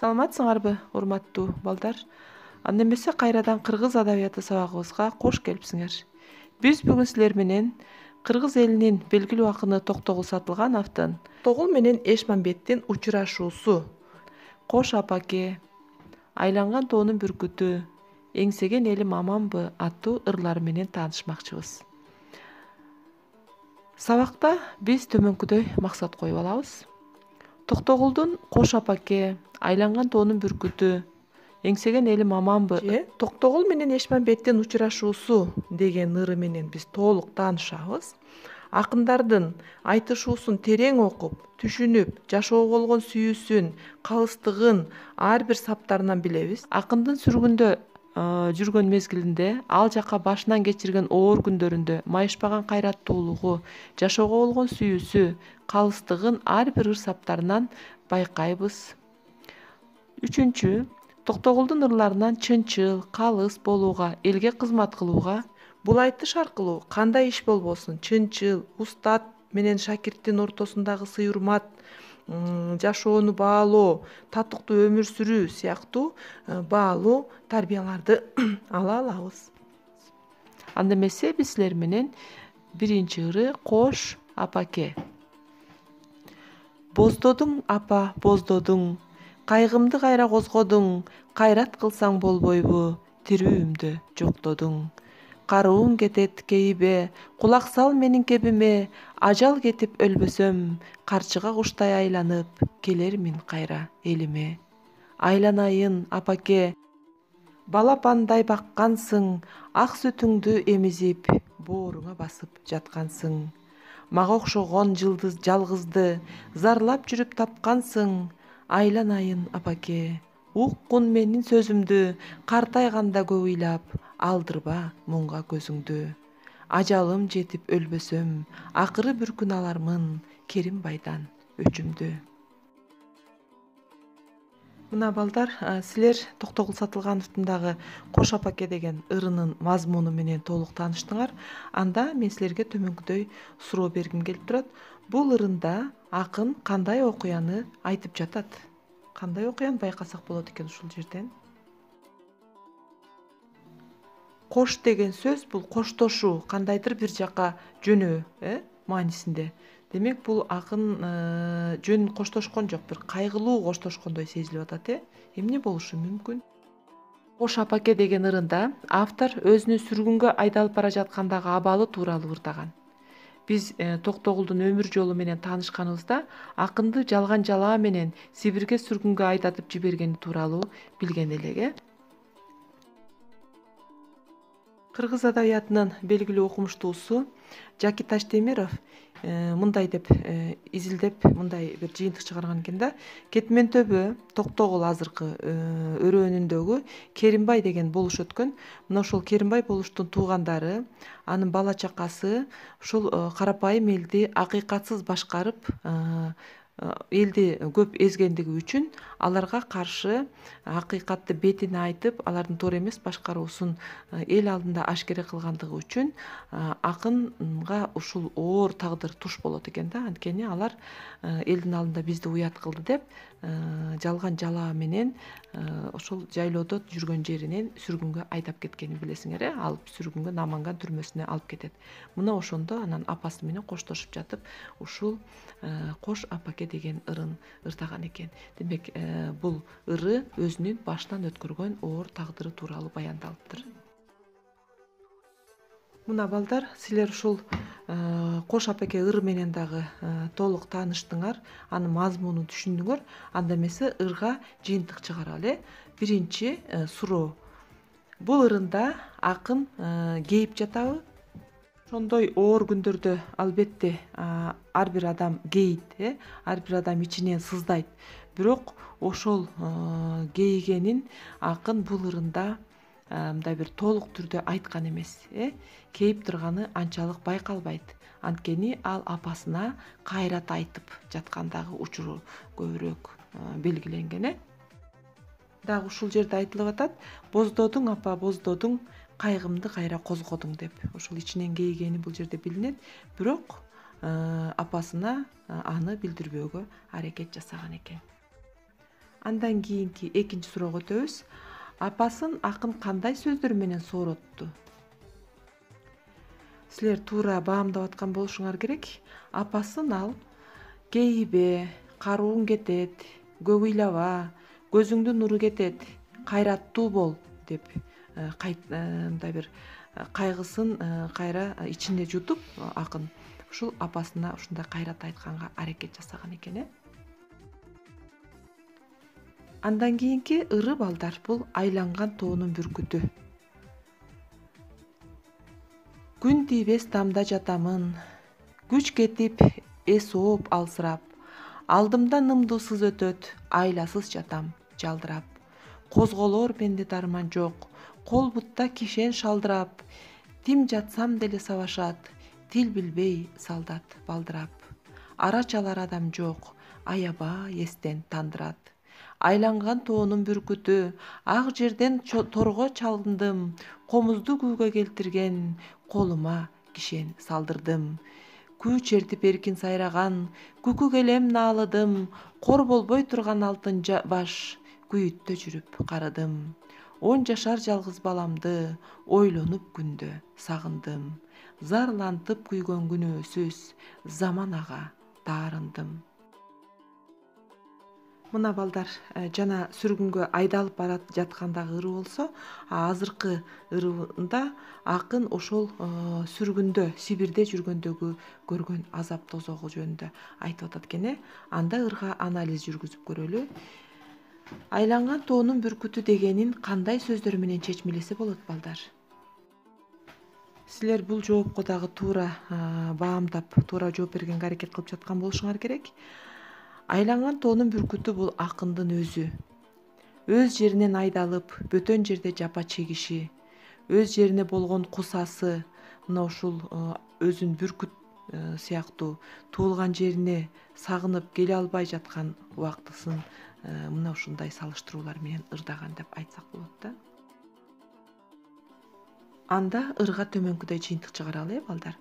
Саламатсыңарбы, урматтуу балдар? Анда эмесе кайрадан кыргыз адабияты сабагыбызга кош келипсиңер. Биз бүгүн силер менен кыргыз элинин белгилүү акыны Токтогул Сатылгановдун Токтогул менен Эшмамбеттин учурашуусу, Кош апаке, Айланган тоонун бүркүтү, Эңсеген элим аманбы аттуу ырлары менен таанышмакчыбыз. Сабакта биз төмөнкүдөй максат коюп алабыз. Токтогулдун Кош апаке, Айланган тоонун бүркүтү, Эңсеген элим аманбы же Токтогул менен Эшмамбеттин учурашуусу деген ыры менен биз толук таанышабыз. Акындардын айтышуусун терең окуп, түшүнүп, жашоого болгон сүйүүсүн, калыстыгын ар бир саптарынан билебиз. Акындын сүргүндө жүргөн мезгилинде, ал жака башынан кечирген оор күндөрүндө майышпаган кайраттуулугу, жашоого болгон сүйүүсү, калыстыгын ар бир ыр саптарынан байкайбыз. Үчүнчү, Токтогулдун ырларынан чынчыл, калыс болууга, элге кызмат кылууга, бул айтыш аркылуу кандай иш болбосун чынчыл, устат менен шакирттин ортосундагы сый урмат, жашоону баалоо, татыктуу өмүр сүрүү сыяктуу баалуу тарбияларды ала алабыз. Анда эмесе биз силер менен биринчи ыры Кош апаке. Боздодуң апа, боздодуң, кайгымды кайра козгодуң, кайрат кылсаң болбойбу, тирүүмдү жоктодуң. Карууң кетет кейибе, кулак сал менин кебиме, ажал кетип өлбөсөм, карчыга куштай айланып, келермин кайра элиме. Айланайын апаке, балапандай баккансың, ак сүтүңдү эмизип, бооруңа басып жаткансың. Мага окшогон жалгызды зарлап жүрүп тапкансың, айланайын апаке. Уккун менин сөзүмдү, картайганда көп ыйлап, алдырба муңга көзүңдү. Ажалым жетип өлбөсөм, акыры бир күн алармын, Керимбайдан өчүмдү. Мына балдар, силер Токтогул Сатылгановдун дагы Кош апаке деген ырынын мазмуну менен толук тааныштыңар. Анда мен силерге төмөнкүдөй суроо бергим келип турат. Бул ырында акын кандай окуяны айтып жатат? Кандай окуяны байкасак болот экен ушул жерден? Кош деген сөз бул коштошуу, кандайдыр бир жака жөнөө, маанисинде. Демек бул акын жөн коштошкон жок, бир кайгылуу коштошкондой сезилип атат, Эмне болушу мүмкүн? Кош апаке деген ырында автор өзүнүн сүргүнгө айдалып бара жаткандагы абалы тууралуу ырдаган. Биз Токтогулдун өмүр жолу менен таанышканыбызда акынды жалган жалаа менен Сибирге сүргүнгө айдатып жибергени тууралуу билген элек, Кыргыз адабиятынын белгилүү окумуштуусу Жаки Таштемиров мындай деп изилдеп, мындай бир жыйынтык чыгарган экен да. Кетмен төбө Токтогул азыркы өрөөнүндөгү Керимбай деген болуш өткөн. Мына ошол Керимбай болуштун туугандары, анын бала чакасы ушул карапайым элди акыйкатсыз башкарып, элди көп эзгендиги үчүн аларга каршы акыйкатты бетине айтып, алардын туура эмес башкаруусун эл алдында ашкере кылгандыгы үчүн акынга ушул оор тагдыр туш болот экен да. Анткени алар элдин алдында бизди уят кылды деп, жалган жалаа менен ошол жайлоодо жүргөн жеринен сүргүнгө айдап кеткенин билесиңер, алып сүргүнгө Наманган түрмөсүнө алып кетет. Мына ошондо анан апасы менен коштошуп жатып, ушул Кош апаке деген ырын ырдаган экен. Демек, бул ыры өзүнүн башынан өткөргөн оор тагдыры тууралуу баяндалыптыр. Мына балдар, силер ушул Кош апаке ыры менен дагы толук тааныштыңар, анын мазмунун түшүндүңөр. Анда эмесе ырга жыйынтык чыгаралы. Биринчи суроо. Бул ырында акын кейип жатабы? Ошондой оор күндөрдө албетте ар бир адам кейит, ар бир адам ичинен сыздайт. Бирок ошол кейигенин акын бул ырында мындай бир толук түрдө айткан эмес, кейип турганы анчалык байкалбайт. Анткени ал апасына кайрат айтып жаткандагы учуру көбүрөөк белгиленген. Дагы ушул жерде айтылып атат: боздодуң апа, боздодуң, кайгымды кайра козгодуң деп. Ошол ичинен кейигени бул жерде билинет. Бирок апасына аны билдирбөөгө аракет жасаган экен. Андан кийинки экинчи суроого өтөбүз. Апасын акын кандай сөздөр менен сооротту? Силер туура баамдап аткан болушуңар керек. Апасын ал кейибе, карууң кетет, көп ыйлаба, көзүңдүн нуру кетет, кайраттуу бол деп мындай бир кайгысын кайра ичине жутуп акын ушул апасына ушундай кайрат айтканга аракет жасаган экен. Андан кийинки ыры балдар бул айланган тоонун бүркүтү. Күн тийбес тамда жатамын, күч кетип, эс ооп алсырап, алдымда нымдуусуз өтөт, айласыз жатам, жалдырап. Козголоор менде дарман жок, кол бутта кишен шалдырап, тим жатсам деле сабашат, тил билбей салдат балдырап. Ара чалар адам жок, аябай эстен тандырат. Айланган тоонун бүркүтү, ак жерден торго чалындым, комузду күүгө келтирген, колума кишен салдырдым. Күү чертип эркин сайраган, күкү келем наалыдым, кор болбой турган алтын баш, күйүттө жүрүп карыдым. 10 жашар жалгыз баламды, ойлонуп күндө сагындым. Зарлантып күйгөн күнөөсүз, заман ага таарындым. Мына балдар жана сүргүнгө айдалып барат жаткандагы ыры болсо, азыркы ырында акын ошол сүргүндө, Сибирде жүргөндөгү көргөн азап тозогу жөнүндө айтып атат экен. Анда ырга анализ жүргүзүп көрөлү. Айланган тоонун бүркүтү дегенин кандай сөздөр менен чечмелесе болот балдар? Силер бул жоопко дагы туура баамдап, туура жооп бергенге аракет кылып жаткан болушуңар керек. Айланган тоонун бүркүтү бул акындын өзү. Өз жеринен айдалып, бөтөн жерде жапа чегиши, өз жерине болгон кусасы, мына ушул өзүн бүркүт сыяктуу туулган жерине сагынып келе албай жаткан убактысын мына ушундай салыштыруулар менен ырдаган деп айтсак болот да. Анда ырга төмөнкүдөй жыйынтык чыгаралы, балдар.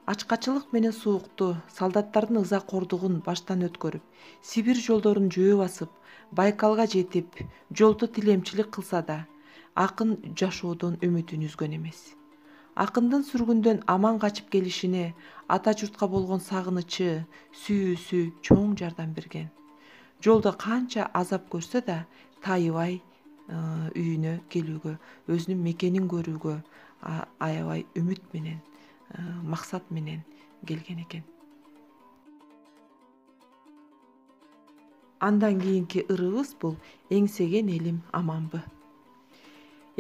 Ачкачылык менен суукту, солдаттардын ыза кордугун баштан өткөрүп, Сибир жолдорун жөө басып, Байкалга жетип, жолду тилемчилик кылса да, акын жашоодон үмүтүн үзгөн эмес. Акындын сүргүндөн аман качып келишине ата журтка болгон сагынычы, сүйүүсү чоң жардам берген. Жолдо канча азап көрсө да, тайыбай үйүнө келүүгө, өзүнүн мекенин көрүүгө аябай үмүт менен, максат менен келген экен. Андан кийинки ырыбыз бул эңсеген элим аманбы.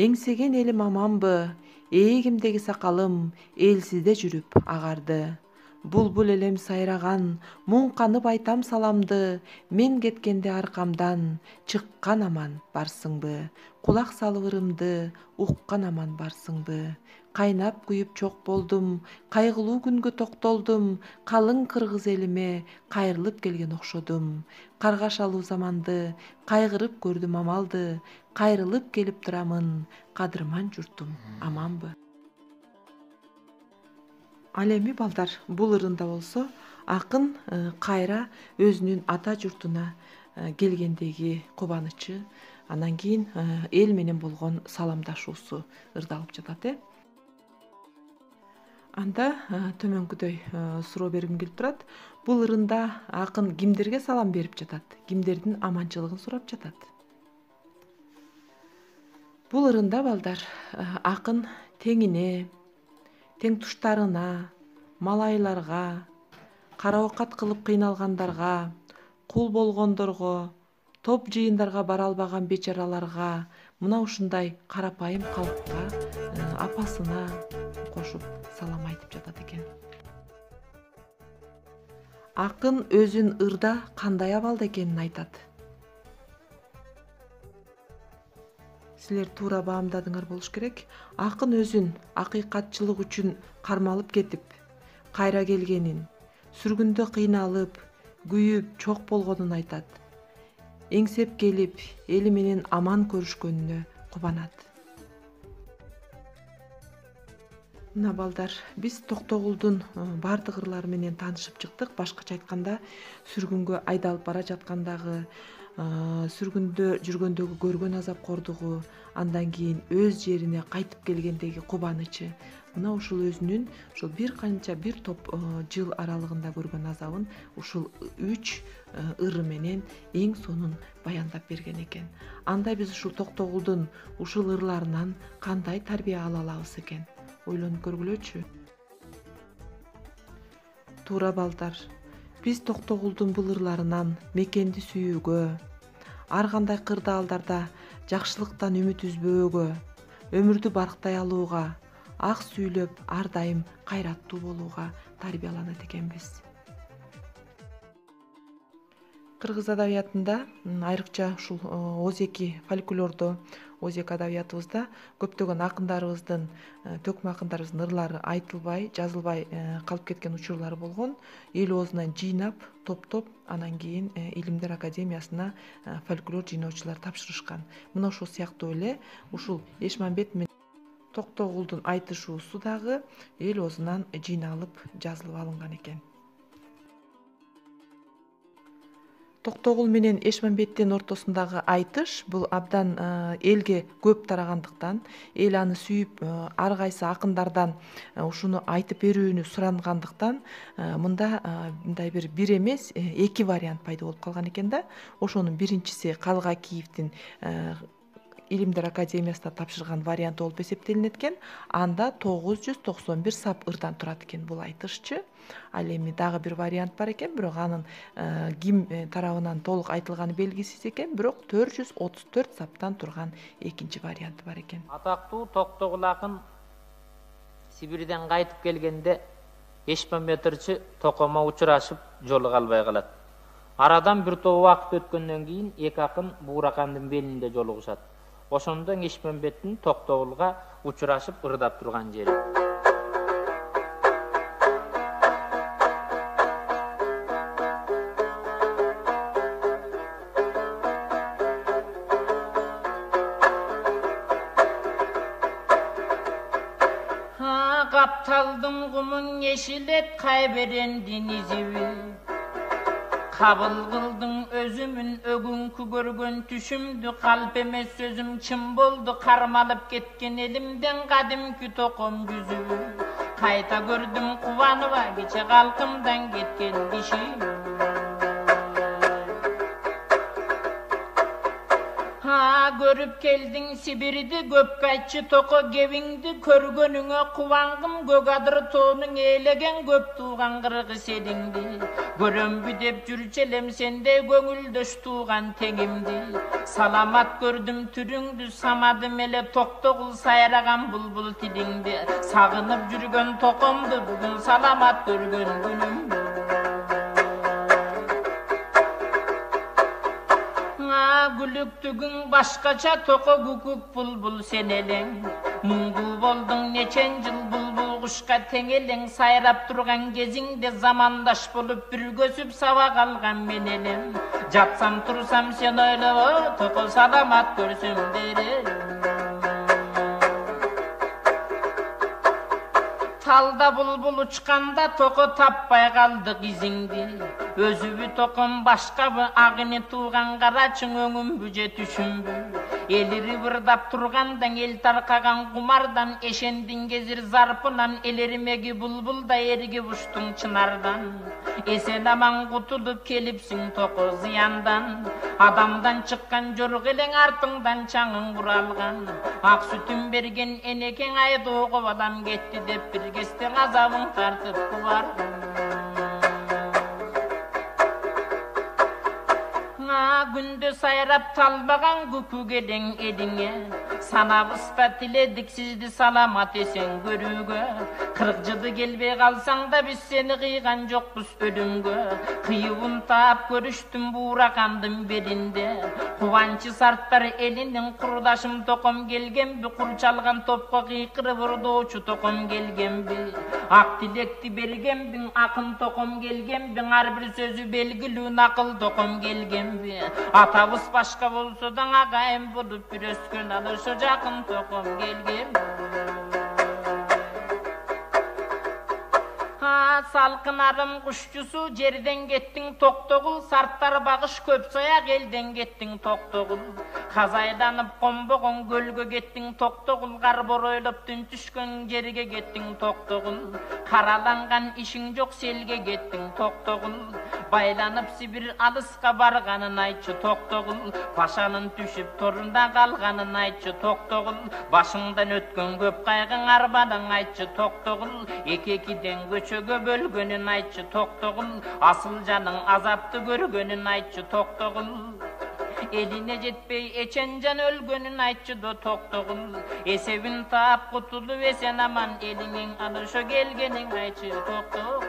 Эңсеген элим аманбы, ээгимдеги сакалым элсизде жүрүп агарды. Булбул элем сайраган, муң канып айтам саламды, мен кеткенде аркамдан, чыккан аман барсыңбы, кулак салып ырымды, уккан аман барсыңбы. Кайнап күйүп чок болдум, кайгылуу күнгө токтолдум, калың кыргыз элиме кайрылып келген окшодум. Каргашалуу заманды, кайгырып көрдүм амалды, кайрылып келип турамын, кадырман журтум аманбы. Ал эми балдар, бул ырында болсо, акын кайра өзүнүн ата журтуна келгендеги кубанычы, анан кийин эл менен болгон саламдашуусу ырдалып жатат. Анда төмөнкүдөй суроо бергим келип турат. Бул ырында акын кимдерге салам берип жатат, кимдердин аманчылыгын сурап жатат? Бул ырында балдар акын теңине, тең туштарына, малайларга, кара оокат кылып кыйналгандарга, кул болгондорго, топ жыйындарга бара албаган бечараларга, мына ушундай карапайым калкка, апасына кошуп салам айтып жатат экен. Акын өзүн ырда кандай абалда экенин айтат. Силер туура баамдадыңар болуш керек. Акын өзүн акыйкатчылык үчүн кармалып кетип, кайра келгенин, сүргүндө кыйналып, күйүп, чок болгонун айтат. Эңсеп келип, эли менен аман көрүшкөнүнө кубанат. Мына балдар, биз Токтогулдун бардык ырлары менен таанышып чыктык. Башкача айтканда, сүргүнгө айдалып бара жаткандагы сүргүндө жүргөндөгү көргөн азап кордугу, андан кийин өз жерине кайтып келгендеги кубанычы, мына ушул өзүнүн ушул бир топ жыл аралыгында көргөн азабын ушул 3 ыры менен эң сонун баяндап берген экен. Анда биз ушул Токтогулдун ушул ырларынан кандай тарбия ала алабыз экен? Ойлонуп көргүлөчү. Туура балдар, биз Токтогулдун бул ырларынан мекенди сүйүүгө, ар кандай кырдаалдарда жакшылыктан үмүт үзбөөгө, өмүрдү барктай алууга, ак сүйлөп ар дайым кайраттуу болууга тарбияланат экенбиз. Кыргыз адабиятында, айрыкча ушул Озеки фольклордо, Озеки адабиятыбызда көптөгөн акындарыбыздын, төкмө акындарыбыздын ырлары айтылбай, жазылбай калып кеткен учурлары болгон. Эл оозунан жыйнап, топтоп, анан кийин Илимдер академиясына фольклор жыйноочулар тапшырышкан. Мына ошол сыяктуу эле ушул Эшмамбет менен Токтогулдун айтышуусу дагы эл оозунан жыйналып, жазылып алынган экен. Токтогул менен Эшмамбеттин ортосундагы айтыш бул абдан элге көп тарагандыктан, эл аны сүйүп, ар кайсы акындардан ушуну айтып берүүнү сурангандыктан, мында мындай бир эмес, 2 вариант пайда болуп калган экен да. Ошонун биринчиси Калыгакиевдин Илимдер академиясына тапшырган варианты болуп эсептелинет экен. Анда 991 сап ырдан турат экен бул айтышчы. Ал эми дагы бир вариант бар экен, бирок анын ким тарабынан толук айтылганы белгисиз экен, бирок 434 саптан турган экинчи варианты бар экен. Атактуу Токтогул акын Сибирден кайтып келгенде Эшмамбет ырчы токомо учурашып жолуга албай калат. Арадан бир топ убакыт өткөндөн кийин эки акын Бууракандын белинде жолугушат. Ошондо Эшмамбеттин Токтогулга учурашып ырдап турган жери. Капталдың кумун ешилет кайберендин изиби. Kabul kıldın özümün ögünkü görgön düşümdü, kalp emez sözüm çım boldu, karmalıp ketken elimden kadimki tokum güzü. Kayta gördüm kuvanıva, geçe kalkımdan ketken kişi. Görüp geldin Sibir'di, göpkayçı toko gevindi, körgönüne kuvangım, gögadır toğunun eylegen, göp tuğan kırgı sedindi. Görömbü dep jürçelem sende, göngülдөş tuğan teğimdi. Salamat gördüm türüngdü, samadım ele Toktogul sayragan bulbul tilingdi. Sağınıp jürgön tokomdu, bugün salamat görgön günümdü. Gülüktügün başkaça toko gukuk bulbul seneleň. Mungu boldun neçen yıl bulbul kuşka tengeleň. Sayrap turgan geziňde zamandaş bolup bir gösüp sava kalgan menelem. Jatsam tursam sen oylap, toko salamat görsüm derim. Talda bulbul uçkanda toko tappay kaldık izindi. Özübü tokum başka bir ağını tuğan karaçın öngüm büce düşümbü. Eliri vırdap turgandan el tarkagan kumardan eşendin gezir zarpınan elerimegi bulbulda erigi uçtun çınardan. Esen aman kutulup kelipsin toko ziyandan. Adamdan çıkkan jorgeleň artыңdan çaňyň buralgan. Ak sütün bergen eneken ay doğup adam getdi dep bir keste azabın tartıp kuvar. Günde sayrap talbagan gupu geden ediňe. Sanabısta tiledik sizdi salamat esen görüge. 40 yılı gelbey kalsaň da biz seni kıygan jokbuz ölümge. Kıyıvın taap görüştüm Buurakandın belinde. Kuvançı sartlar elinin kurdaşım tokom gelgen bi. Kur çalgan topka kıykırı vurdoçu tokom gelgen bi. Ak dilekti bergen bin akın tokom gelgen bin. Ar bir sözü belgilü nakıl tokom gelgen bi. Atabız başka bolsa da agayım bulup bir öskün alışa jakın tokom gelgen. salkınarım kuşçusu жерden gettin Toktogul, sartlar bağış köp soyak elden gettin Toktogul. Kazaylanıp komboğun gölge gettin Toktogul, kar boroylop dün düşkön жерige gettin Toktogul. Karalangan işin yok selge gettin Toktogul. Baylanıp Sibir alıska barganın aytçı Toktogul. Paşanın düşüp torunda kalganın aytçı Toktogul. Başından ötkön köp kaygın arbadan aytçı Toktogul. Ekekiden göçöge bölgönün aytçı Toktogul. Asıl canın azaptı görgönün aytçı Toktogul. Eline jetpey eçencan ölgönün aytçı do Toktogul. Esevin taap kutulu esen aman elinin alışo gelgenin aytçı Toktogul.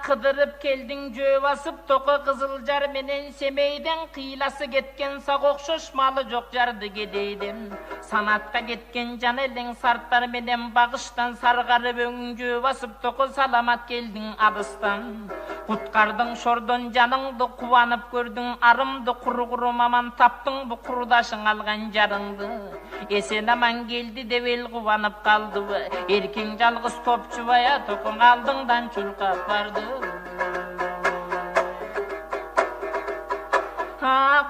Kıdırıp keldin jö basıp toka kızıljar menen Semeyden kıylası getken sak okşoş malı jok jardı gedeydim. Sanatka getken jan elin sartlar menen bagıştan sargarıp öňüň jö basıp toka salamat keldin adıstan. Kutkardın şordon janыңды kuvanıp gördün arımdı kuru maman taptın bu kurudaşın algan jarыңды. Esen aman geldi devil kuvanıp kaldı. Erkin jalgız topçubaya tokun aldыңdan çulkap vardı.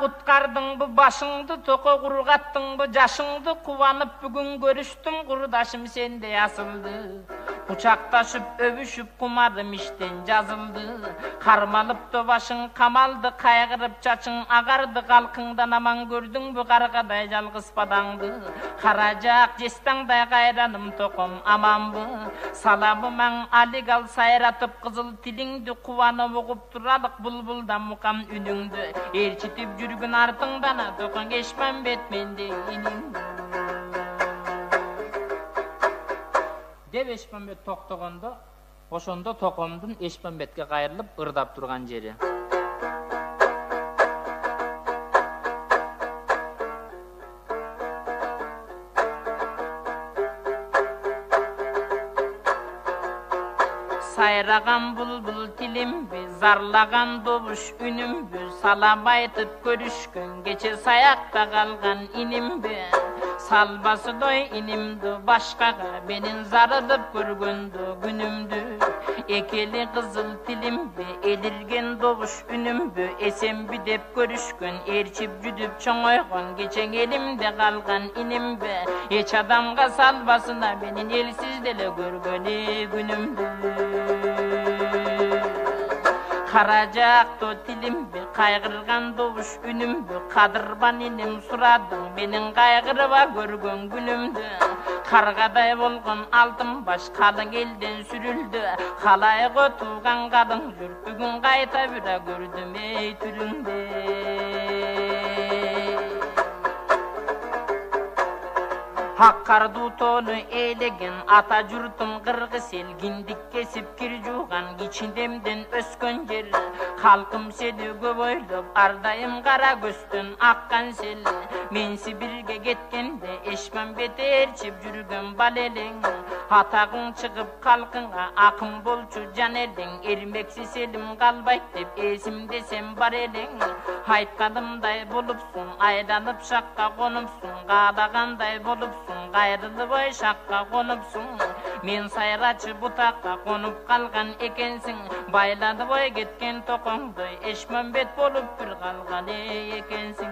Kutkardın bu başыңды toka kurugattın bu jaşыңды kuvanıp bugün görüştüm kurudaşım sende asıldı. Kucaktaşıp öbüşüp kumarım işten жазıldı. Karmalıp da başın kamaldı kaygırıp çaçın agardı kalkыңdan aman gördün bu kargaday жалgız padаңды. Karacak jestаңдай kayranım tokum aman bu. Salamıman aligal sayratıp kızıl tilingdi kuvanı boğup turalık bulbuldan mukam ününgdü. Erçitip jürgün артыңдан tokum geçmem betmende ining. Dep Eşmenbet toktogондо, ошондо Токомдун Eşmenbetке кайрылып ырдап турган жери. Sayragan bulbul tilimbi, zarlagan dobuş ünümbi, salam aytıp görüşkün geçe sayakta kalgan inimbi. Salbası doy inimdi başkaga, benin zarılıp görgündü günümdü. Ekeli kızıl tilimbi, elirgen dobuş ünümbi, esembi dep görüşkün, erçip jüdüp çoğoygon, geçen elimde kalgan inimbi. Hiç adamga salbasına benin elsiz dele görgöni günümdü. Karacak do tilimbi, kaygırgan doğuş ünümdü. Kadırban inim suradım, benim kaygırıva görgön günümdü. Kargaday bolgon altın baş, kalın elden sürüldü. Halaygo tuğan kadın jür, bugün kayta bira gördüm ey türünde. Hakkardu tonu eylegen ata jurtum kırgız el gindik kesip kirjugan içindemden öskön jer halkım seni göboylop ardayım kara göstün akkan sel men Sibirge getkende Eşmenbet erçip jürgön baleleň hatagın çıkıp kalkınga akım bolçu jan eldeň ermeksi selim kalbayt dep esimde sen bar eleň haytkanımday bolupsun aylanıp şakka konupsun kadaganday bolupsun gayrılı boy şakka konupsun men sayraçı butakka konup kalgan ekensin bayladı boy getken tokoңdu Eşmenbet bolup bir kalgan ekensin.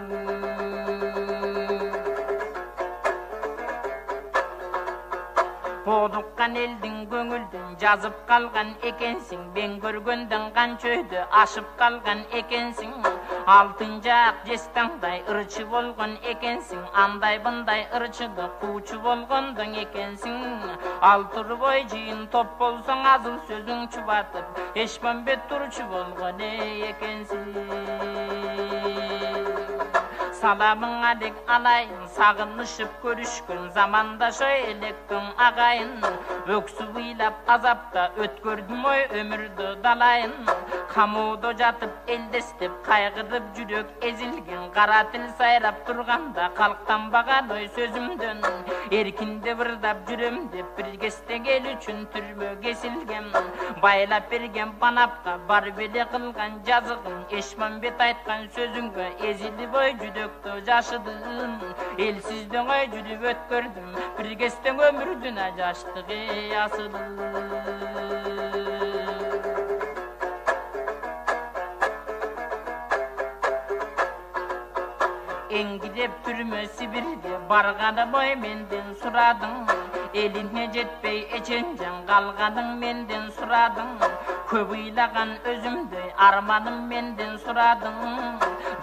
Boğdukkan eldin göngüldün жазıp kalgan ekensin ben görgönden kançöydü aşıp kalgan ekensin altıncak jestаңдай ırçı bolgon ekensin anday bunday ırçıdı kuçu bolgondun ekensin altır boy jийin top bolsoň azıl sözüň çubatıp Eşmenbet turçu bolgon ekensin. Salamın alek alayın, sağınışıp görüşkün zamandaşo elektin ağayın. Öksü buylap azapta ötkürdüm oy ömürdü dalayın. Kamuda жатып элдестеп кайгырып жүрөк эзилген кара тил сайрап турганда калктанбаган ой сөзүмдөн эркинде бырдап жүрөм деп бир кестек эл үчүн түрмө кесилген байлап берген панапка бар беле кылган жазыгым Эшмамбет айткан сөзүңгө эзилип ой жүрөктө жашыдым элсизден ой жүрүп өткөрдүм бир кестек өмүрдүн ажаштыгы асыдым Эңгидеп түрмө Сибирде барганым ой менден сурадың элине жетпей эченжен калганың менден сурадың көп ыйлаган өзүмдөй арманым менден сурадың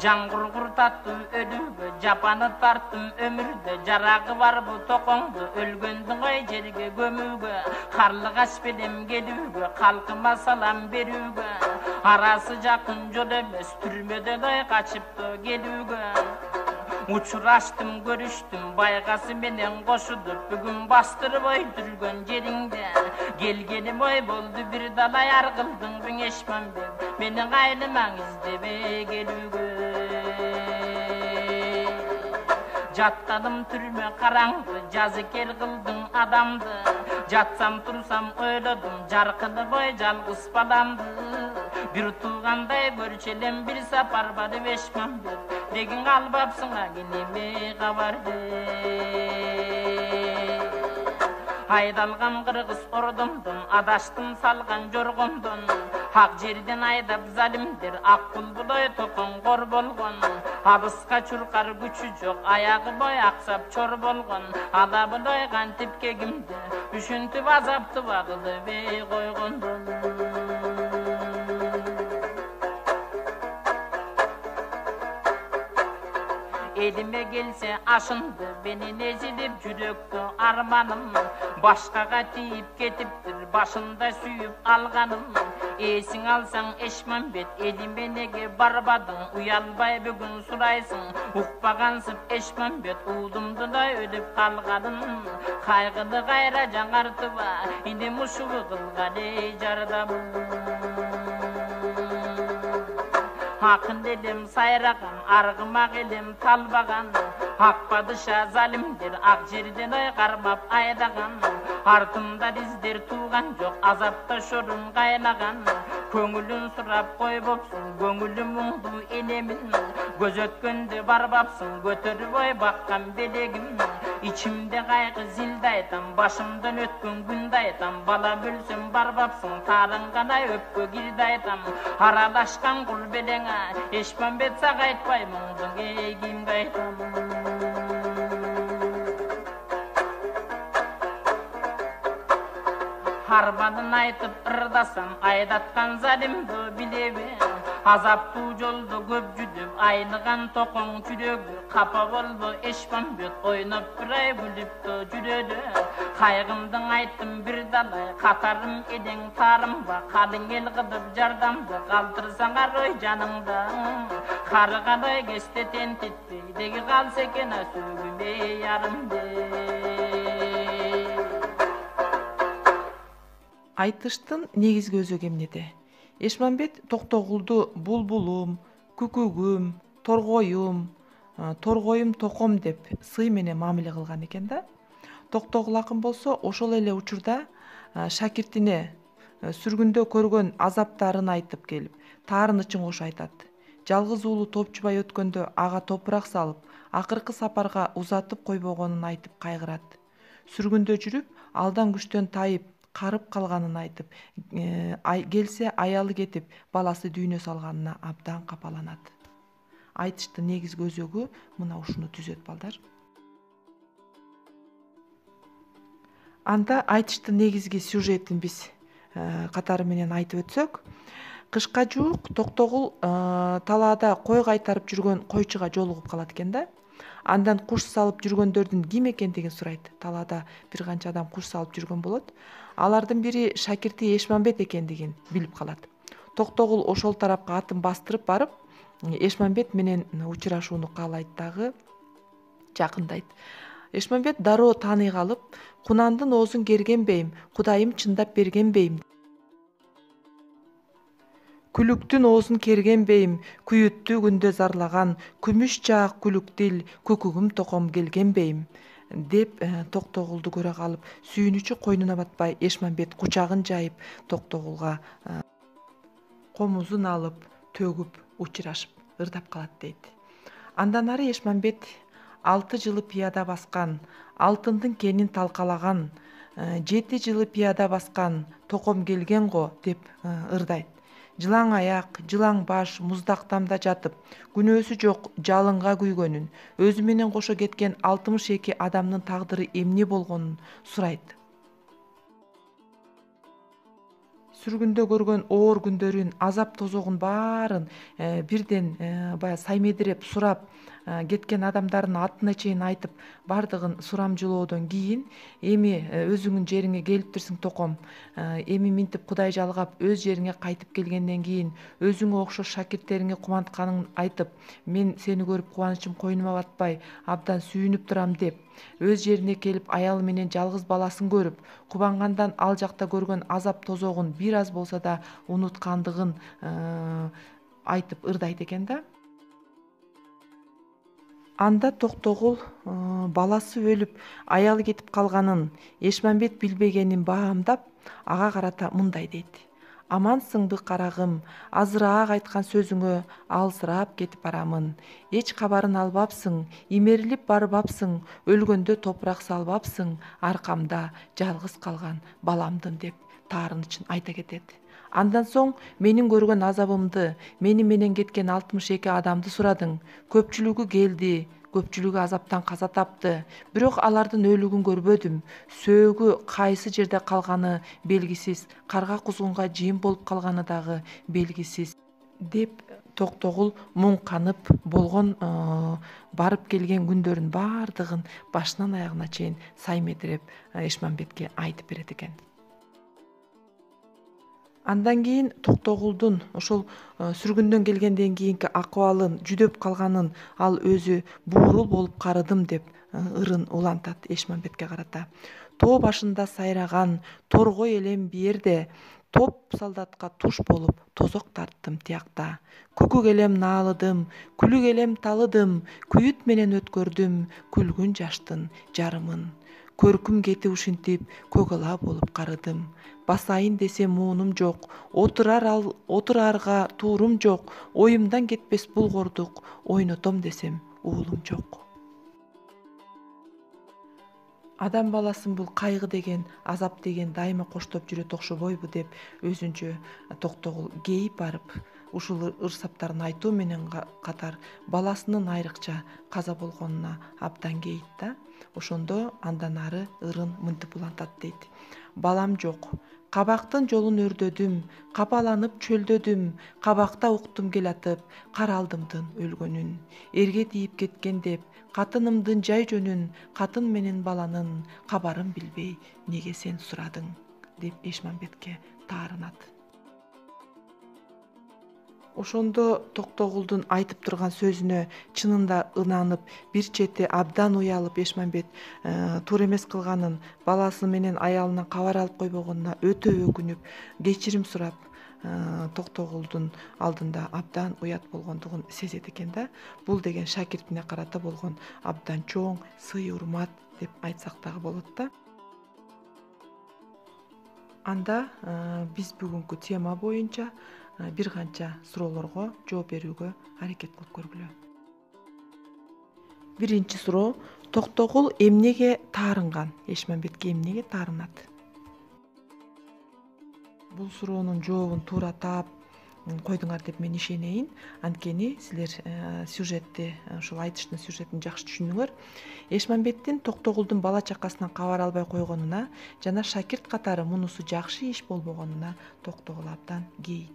жан куртаттым өлүүгө жапаны тарттым өмүрдө жарагы бар бу токоңду өлгөндүң ой жерге көмүүгө карлыгаш белем келүүгө калкыма салам берүүгө арасы жакын жол эмес түрмөдөн ой качыпты келүүгө Учураштым, көрүштүм, байгасы менен кошулуп, бүгүн бастырып ой жүргөн жериңде. Келгеним ой болду бир далай аргылдың бүң Эшмамбет, менин кайнымаң издебей келүүгө. Жаттадым түрмө караңгы, жазыкер кылдың адамды. Жатсам турсам ойлодум, жаркынып ой жалгыз баламды. Бир туугандай көрчелем бир сапар барып Эшмамбет. Дегин албапсың агенеме кабарды Айдалгам кыргыз ордомдон адаштым салган жоргомдон Ак жерден айдап залимдер ак булбулой токоңгор болгон Абыска чуркар күчү жок аягы бой аксап чор болгон Алабылой кантип кегимди үшүнтүп азапты багылып койгондон Elime gelse aşındı benim ezilip жүрөктө armanım Başkaga tiyip ketiptir başında suyup alganım Esin alsan Eşmamбет elime nege barbadın Uyalbay bugün suraysın Ukpagansıp Eşmamбет uğdumdu da ölüp kalganım Kaygılı gayra жаңартыба İnim uşuğu kılgane jardabım Akın dedim sayragan, argıma gelim talbagan Ak padışa zalimdir, ak жерден oy karmap aydagan Артымда dizdir tuğan жоқ, azapta şorun kaynagan Көңүлүн сурап кой бопсун, көңүлүм мұңду enеmin Göz ötkөndө barbapsın, götөрүп oy bakkan белегим İçimde kaygı zilde aytam, başımdan ötkön günde aytam Bala bölsün barbapsın, tarınganay öpkö girde aytam Aralaşkan kul belene, Eşmamбет sağa aytpay мұңдың egimde aytam Harbanın aytıp ırdasam, aydatkan zalimdi bilebi Azaptуу жолду көп жүдүп, айныган токоң жүрөгү Капа болду Эшмамбет, ойноп бир ай күлүптү жүрөдү Кайгымдың айттым бир далай, катарым эдең тарымба Калың эл кылып жардамды, калтырсаңар ой жаныңда Карыган ой кесте тентитти, деги калса экен сөгүмө ярымды Айтыштын негизги өзөгү эмнеде? Эшмамбет Токтогулду булбулум, күкүгүм, торгоюм током деп сый менен мамиле кылган экен да. Токтогул акын болсо ошол эле учурда шакиртине сүргүндө көргөн азаптарын айтып келип, таарынычын кошо айтат. Жалгыз уулу Топчубай өткөндө ага топурак салып, акыркы сапарга узатып койбогонун айтып кайгырат. Сүргүндө жүрүп, алдан күчтөн тайып, карып калганын айтып, келсе аялы кетип, баласы дүйнө салганына абдан капаланат. Айтыштын негизги өзөгү мына ушуну түзөт балдар. Анда айтыштын негизги сюжетин биз катары менен айтып өтсөк, кышка жуук Токтогул талаада кой кайтарып жүргөн койчуга жолугуп калат экен да. Андан куш салып жүргөндөрдүн ким экендигин сурайт. Талаада бир канча адам куш салып жүргөн болот. Алардын бири шакирти Эшмамбет экендигин билип калат. Токтогул ошол тарапка атын бастырып барып, Эшмамбет менен учурашууну каалайт дагы жакындайт. Эшмамбет дароо тааный калып, кунандын оозун кергенбейм, Кудайым чындап бергенбейм. Күлүктүн оозун кергенбейм, күйүттүү күндө зарлаган, күмүш жаак күлүк дил, көкүгүм током келгенбейм деп Токтогулду көрө калып, сүйүнүчү койнуна батпай Эшмамбет кучагын жайып Токтогулга комузун алып төгүп учурашып ырдап калат дейт. Андан ары Эшмамбет 6 жылы пияда баскан, алтындын кенин талкалаган, 7 жылы пияда баскан, током келген го деп ырдайт. Жылаң аяк, жылаң баш муздактамда жатып, күнөөсү жок жалынга күйгөнүн, өзү менен кошо кеткен 62 адамдын тагдыры эмне болгонун сурайт. Сүргүндө көргөн оор күндөрүн, азап тозогун баарын бирден баягы саймедиреп сурап кеткен адамдардын атына чейин айтып, бардыгын сурамжылоодон кийин, эми өзүңүн жериңе келиптирсиң током, эми минтип Кудай жалгап өз жериңе кайтып келгенден кийин өзүңө окшош шакирттериңе кубантканын айтып, мен сени көрүп кубанычым койнума батпай абдан сүйүнүп турам деп, өз жерине келип аялы менен жалгыз баласын көрүп, кубангандан ал жакта көргөн азап тозогун бир аз болсо да унуткандыгын айтып ырдайт экен да. Анда Токтогул баласы өлүп, аялы кетип калганын Эшмамбет билбегенин баамдап, ага карата мындай дейт. Амансыңбы карагым, азыраак айткан сөзүңө алысырап кетип барамын. Эч кабарын албапсың, имерилип барбапсың, өлгөндө топурак салбапсың, аркамда жалгыз калган баламдын деп таарынычын айта кетет. Андан соң менин көргөн азабымды, мени менен кеткен 62 адамды сурадың. Көпчүлүгү келди, көпчүлүгү азаптан каза тапты. Бирок алардын өлүгүн көрбөдүм. Сөөгү кайсы жерде калганы белгисиз, карга кузгунга жем болуп калганы дагы белгисиз деп Токтогул муңканып болгон барып келген күндөрүн баардыгын башынан аягына чейин саймедиреп Эшмамбетке айтып берет экен. Андан кийин Токтогулдун ошол сүргүндөн келгенден кийинки акыбалын, жүдөп калганын ал өзү буурул болуп карыдым деп ырын улантат Эшмамбетке карата. Тоо башында сайраган торгой элем биерде, топ солдатка туш болуп тозок тарттым тиякта. Көкүк элем наалыдым, күлүк элем талыдым, күйүт менен өткөрдүм күлгүн жаштын жарымын. Көркүм кетип ушинтип көк ала болуп карыдым. Басайын десем муунум жок, отурарга туурум жок, оюмдан кетпес булгордук, ойнотом десем уулум жок. Адам баласын бул кайгы деген, азап деген дайыма коштоп жүрөт окшобойбу деп өзүнчө Токтогул кейип барып, ушул ырсаптарын айтуу менен катар баласынын айрыкча каза болгонуна абдан кейит да. Ошондо андан ары ырын мынтип улантат дейт. Балам жок, кабактын жолун өрдөдүм, капаланып чөлдөдүм, кабакта уктум келатып, каралдымдын өлгөнүн. Эрге тийип кеткен деп, катынымдын жай жөнүн, катын менен баланын кабарын билбей, неге сен сурадың, деп Эшмамбетке таарынат. Ошондо Токтогулдун айтып турган сөзүнө чынында ынанып, бир чети абдан уялып Эшмамбет туура эмес кылганын, баласы менен аялынан кабар алып койбогонуна өтө өкүнүп, кечирим сурап, Токтогулдун алдында абдан уят болгондугун сезет экен да. Бул деген шакиртине карата болгон абдан чоң сый урмат деп айтсак дагы болот да. Анда биз бүгүнкү тема боюнча бир канча суроолорго жооп берүүгө аракет кылып көргүлө. Биринчи суроо: Токтогул эмнеге таарынган? Эшмамбетке эмнеге таарынат? Бул суроонун жообун туура таап койдуңар деп мен ишенейин. Анткени силер сюжетти, ушул айтыштын сюжетин жакшы түшүндүңөр. Эшмамбеттин Токтогулдун бала чакасынан кабар албай койгонуна жана шакирт катары мунусу жакшы иш болбогонуна Токтогул абдан кейит.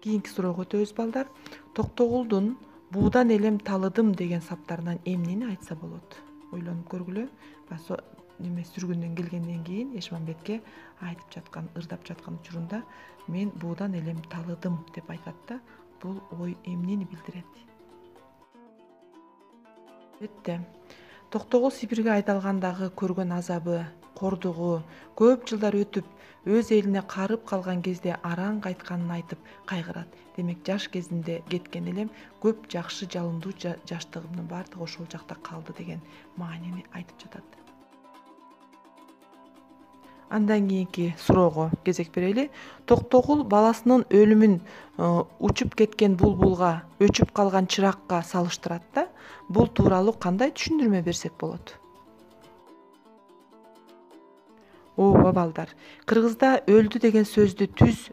Кийинки суроого өтөбүз балдар. Токтогулдун буудан элем талыдым деген саптарынан эмнени айтса болот? Ойлонуп көргүлө. Неме сүргүндөн келгенден кийин Эшмамбетке айтып жаткан, ырдап жаткан учурунда мен буудан элем талыдым деп айтат да. Бул ой эмнени билдирет? Токтогул Сибирге айдалгандагы көргөн азабы, кордугу көп жылдар өтүп өз элине карып калган кезде араң кайтканын айтып кайгырат. Демек жаш кезинде кеткен элем көп жакшы жалындуу жаштыгымдын баардыгы ошол жакта калды деген маанини айтып жатат. Андан кийинки суроого кезек берели. Токтогул баласынын өлүмүн учуп кеткен булбулга, өчүп калган чыракка салыштырат да. Бул тууралуу кандай түшүндүрмө берсек болот? Ооба балдар. Кыргызда өлдү деген сөздү түз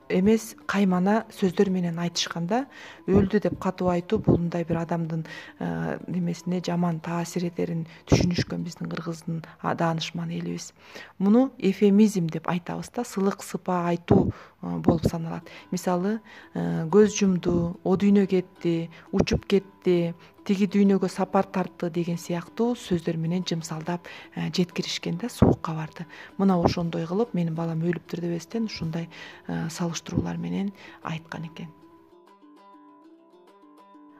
эмес каймана сөздөр менен айтышканда, өлдү деп катуу айтуу бул мындай бир адамдын немесине жаман таасир этерин түшүнүшкөн биздин кыргыздын даанышман элибиз. Муну эфемизм деп айтабыз да, сылык сыпа айтуу болуп саналат. Мисалы, көз жумду, о дүйнө кетти, учуп кетти, тиги дүйнөгө сапар тартты деген сыяктуу сөздөр менен жымсалдап жеткиришкен да, суук кабарды. Мына ошондой кылып менин балам өлүптүр дебестен ушундай салыштыруулар менен айткан экен.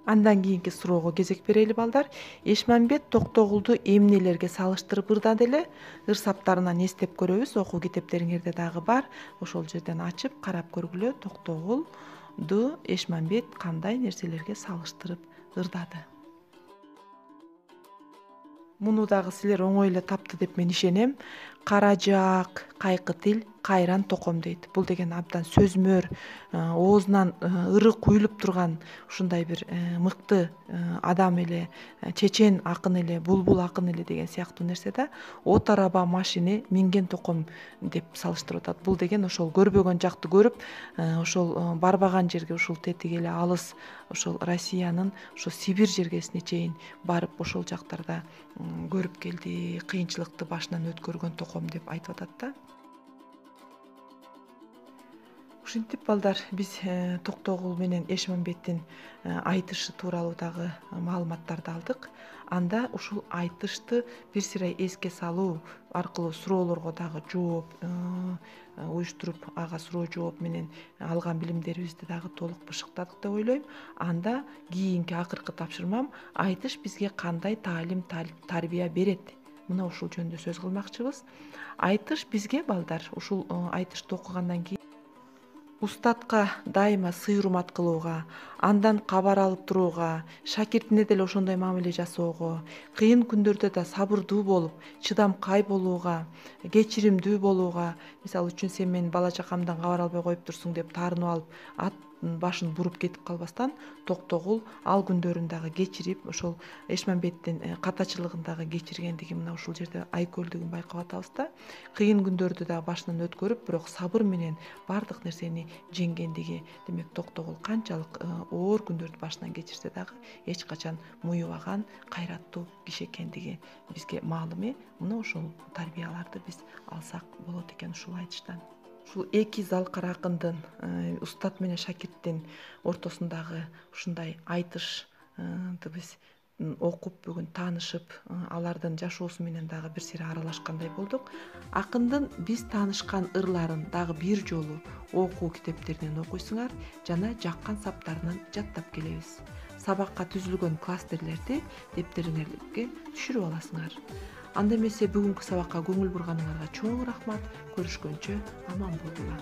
Андан кийинки суроого кезек берели балдар. Эшмамбет Токтогулду эмнелерге салыштырып ырдады эле? Ыр саптарынан эстеп көрөбүз. Окуу китептериңерде дагы бар. Ошол жерден ачып карап көргүлө. Токтогулду Эшмамбет кандай нерселерге салыштырып ырдады? Муну дагы силер оңой эле тапты деп мен ишенем. Кара жаак, кайкы тил, кайран током дейт. Бул деген абдан сөзмөр, оозунан ыры куюлуп турган ушундай бир мыкты адам эле, чечен акын эле, булбул акын эле деген сыяктуу нерсе да. От араба машине минген током деп салыштырып атат. Бул деген ошол көрбөгөн жакты көрүп, ошол барбаган жерге ушул тетиги эле алыс, ошол Россиянын ошо Сибирь жергесине чейин барып ошол жактарда көрүп келди, кыйынчылыкты башынан өткөргөн током деп айтып атат да. Ушинтип балдар, биз Токтогул менен Эшмамбеттин айтышы тууралуу дагы маалыматтарды алдык. Анда ушул айтышты бир сыйра эске салуу аркылуу суроолорго дагы жооп уюштуруп, ага суроо жооп менен алган билимдерибизди дагы толук бышыктадык деп ойлойм. Анда кийинки акыркы тапшырмам айтыш бизге кандай таалим тарбия берет? Мына ушул жөнүндө сөз кылмакчыбыз. Айтыш бизге балдар, ушул айтышты окугандан кийин устатка дайыма сый-урмат кылууга, андан кабар алып турууга, шакиртине деле ошондой мамиле жасоого, кыйын күндөрдө да сабырдуу болуп, чыдамкай болууга, кечиримдүү болууга, мисалы үчүн сен менин бала чакамдан кабар албай коюп турсуң деп таарынып алып, ат башын буруп кетип калбастан, Токтогул ал күндөрүн дагы кечирип, ошол Эшмамбеттин катачылыгын дагы кечиргендиги мына ушул жерде айкөлдүгүн байкап атабыз да. Кыйын күндөрдү дагы башынан өткөрүп, бирок сабыр менен бардык нерсени жеңгендиги. Демек Токтогул канчалык оор күндөрдү башынан кечирсе дагы эч качан муюбаган, кайраттуу киши экендиги бизге маалым. Мына ошол тарбияларды биз алсак болот экен ушул айтыштан. Ушул эки залкар акындын, устат менен шакирттин ортосундагы ушундай айтышты биз окуп, бүгүн таанышып, алардын жашоосу менен дагы бир сыйра аралашкандай болдук. Акындын биз таанышкан ырларын дагы бир жолу окуу китептеринен окуйсуңар жана жаккан саптарынан жаттап келебиз. Сабакка түзүлгөн класстерлерди дептериңерге түшүрүп аласыңар. Анда эмесе бүгүнкү сабакка көңүл бурганыңарга чоң рахмат. Көрүшкөнчө аман болгула.